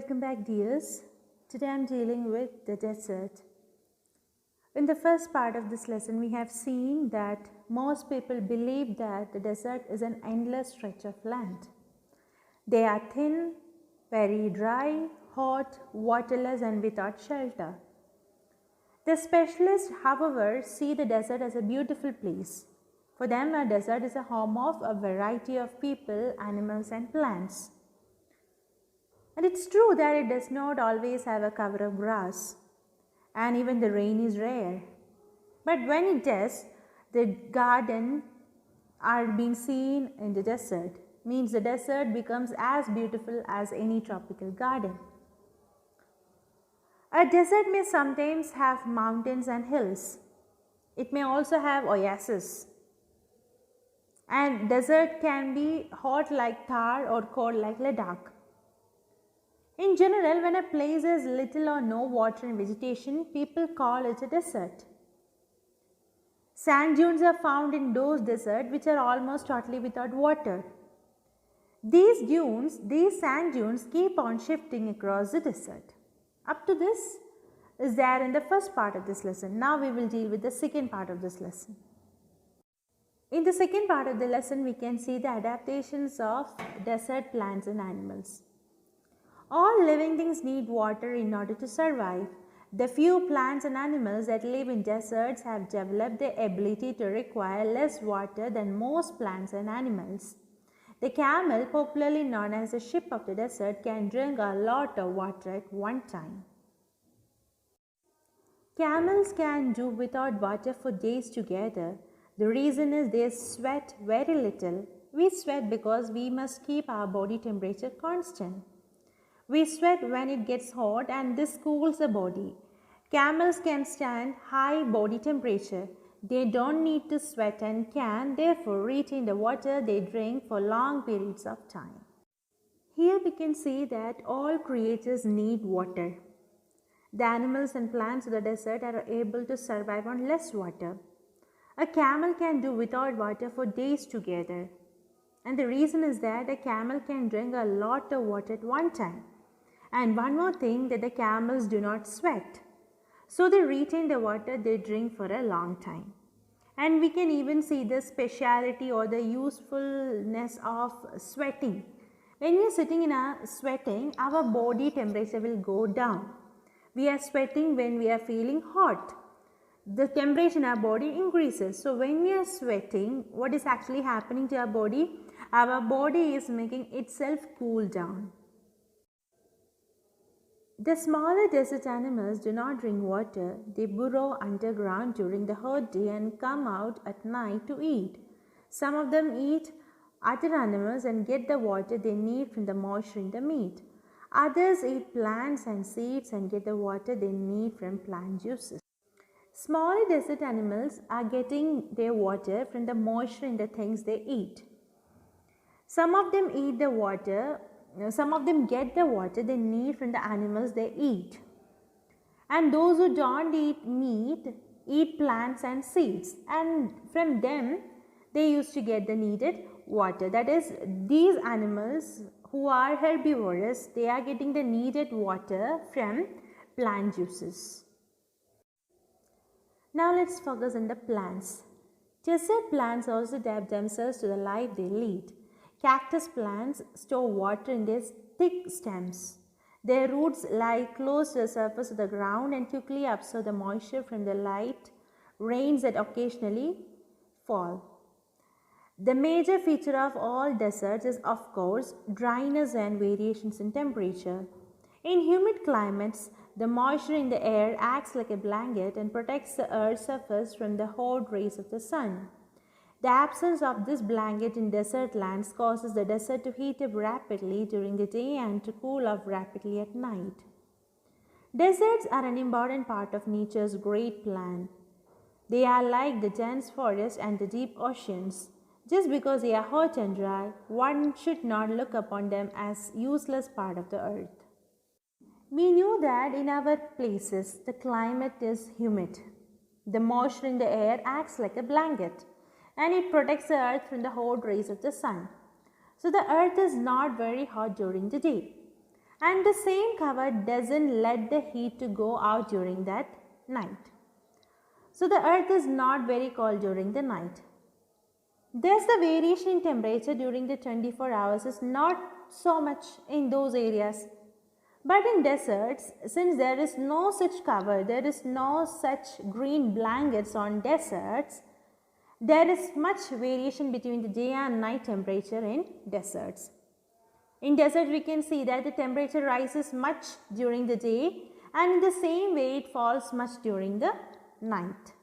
Welcome back, dears. Today I'm dealing with the desert. In the first part of this lesson, we have seen that most people believe that the desert is an endless stretch of land. They are thin, very dry, hot, waterless, and without shelter. The specialists, however, see the desert as a beautiful place. For them, a desert is a home of a variety of people, animals, and plants. And it's true that it does not always have a cover of grass, and even the rain is rare. But when it does, the garden are being seen in the desert, means the desert becomes as beautiful as any tropical garden. A desert may sometimes have mountains and hills. It may also have oases. And desert can be hot like Thar or cold like Ladakh. In general, when a place has little or no water and vegetation, people call it a desert. Sand dunes are found in those deserts which are almost totally without water. These sand dunes keep on shifting across the desert. Up to this is there in the first part of this lesson. Now we will deal with the second part of this lesson. In the second part of the lesson, we can see the adaptations of desert plants and animals. All living things need water in order to survive. The few plants and animals that live in deserts have developed the ability to require less water than most plants and animals. The camel, popularly known as the sheep of the desert, can drink a lot of water at one time. Camels can do without water for days together. The reason is they sweat very little. We sweat because we must keep our body temperature constant. We sweat when it gets hot and this cools the body. Camels can stand high body temperature. They don't need to sweat and can therefore retain the water they drink for long periods of time. Here we can see that all creatures need water. The animals and plants of the desert are able to survive on less water. A camel can do without water for days together. And the reason is that a camel can drink a lot of water at one time. And one more thing, that the camels do not sweat. So they retain the water they drink for a long time. And we can even see the speciality or the usefulness of sweating. When we are sitting in a sweating, our body temperature will go down. We are sweating when we are feeling hot. The temperature in our body increases. So when we are sweating, what is actually happening to our body? Our body is making itself cool down. The smaller desert animals do not drink water. They burrow underground during the hot day and come out at night to eat. Some of them eat other animals and get the water they need from the moisture in the meat. Others eat plants and seeds and get the water they need from plant juices. Smaller desert animals are getting their water from the moisture in the things they eat. Some of them get the water they need from the animals they eat. And those who don't eat meat eat plants and seeds, and from them they used to get the needed water. That is, these animals who are herbivorous, they are getting the needed water from plant juices. Now let's focus on the plants. Desert plants also adapt themselves to the life they lead. Cactus plants store water in their thick stems. Their roots lie close to the surface of the ground and quickly absorb the moisture from the light rains that occasionally fall. The major feature of all deserts is, of course, dryness and variations in temperature. In humid climates, the moisture in the air acts like a blanket and protects the earth's surface from the hot rays of the sun. The absence of this blanket in desert lands causes the desert to heat up rapidly during the day and to cool off rapidly at night. Deserts are an important part of nature's great plan. They are like the dense forest and the deep oceans. Just because they are hot and dry, one should not look upon them as useless part of the earth. We knew that in our places the climate is humid. The moisture in the air acts like a blanket, and it protects the earth from the hot rays of the sun. So the earth is not very hot during the day. and the same cover doesn't let the heat to go out during that night. So the earth is not very cold during the night. Thus the variation in temperature during the 24 hours is not so much in those areas. But in deserts, since there is no such cover, there is no such green blankets on deserts, there is much variation between the day and night temperature in deserts. In desert, we can see that the temperature rises much during the day and in the same way it falls much during the night.